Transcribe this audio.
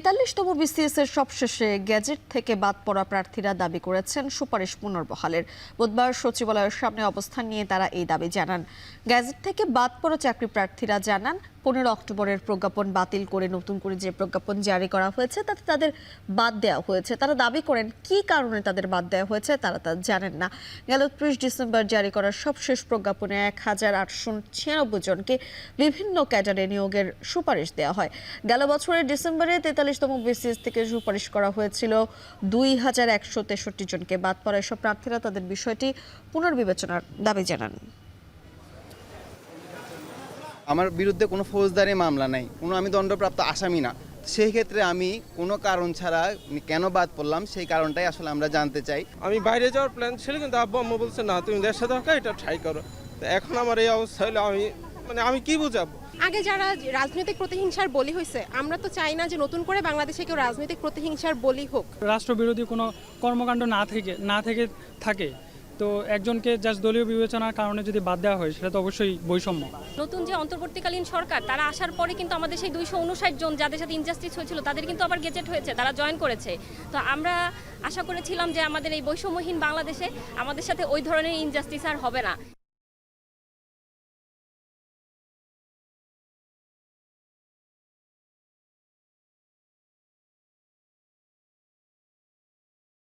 ৪৩তম BCS এর সবশেষে gadget থেকে বাদ পড়া প্রার্থীরা দাবি করেছেন সুপারিশ পুনর্বহালের। বুধবার সচিবালয়ের সামনে অবস্থান নিয়ে তারা এই দাবি জানান। গ্যাজেট থেকে বাদ পড়া চাকরি প্রার্থীরা জানান 15 অক্টোবরের প্রজ্ঞাপন বাতিল করে নতুন করে যে প্রজ্ঞাপন জারি করা হয়েছে তাতে তাদের বাদ দেওয়া হয়েছে। তারা দাবি করেন কি কারণে তাদের বাদ দেওয়া হয়েছে তারা তা জানেন না। গেল 30 ডিসেম্বর জারি করা সবশেষ প্রজ্ঞাপনে 1896 জনকে বিভিন্ন ক্যাডারে নিয়োগের সুপারিশ দেওয়া হয়। গেল বছরের ডিসেম্বরে 43তম বিসিএস থেকে সুপারিশ করা হয়েছিল 2163 জনকে বাদ পড়া। এসব প্রার্থীরা তাদের বিষয়টি পুনর্বিবেচনার দাবি জানান। আমার বিরুদ্ধে কোনো ফৌজদারি মামলা নাই, আমি দণ্ডপ্রাপ্ত আসামি না। সেই ক্ষেত্রে আমি কোনো কারণ ছাড়া কেন বাদ পড়লাম সেই কারণটাই আসলে আমরা জানতে চাই। আমি বাইরে যাওয়ার প্ল্যান ছিল, কিন্তু আব্বু আম্মু বলছে না তুমি দেশে থাকা, এটা ট্রাই করো। তো এখন আমার এই অবস্থা হলে আমি কি বুঝাবো? আগে যারা রাজনৈতিক প্রতিহিংসার বলি হয়েছে, আমরা তো চাই না যে নতুন করে বাংলাদেশে কেউ রাজনৈতিক প্রতিহিংসার বলি হোক। রাষ্ট্রবিরোধী কোনো কর্মকাণ্ড থাকে তো একজনকে জাস্ট দলীয় বিবেচনার কারণে যদি বাদ দেওয়া হয় সেটা তো অবশ্যই বৈষম্য। নতুন যে অন্তর্বর্তীকালীন সরকার তারা আসার পরে কিন্তু আমাদের সেই 259 জন যাদের সাথে ইনজাস্টিস হয়েছিল তাদের কিন্তু আবার গেজেট হয়েছে, তারা জয়েন করেছে। তো আমরা আশা করেছিলাম যে আমাদের এই বৈষম্যহীন বাংলাদেশে আমাদের সাথে ওই ধরনের ইনজাস্টিস আর হবে না।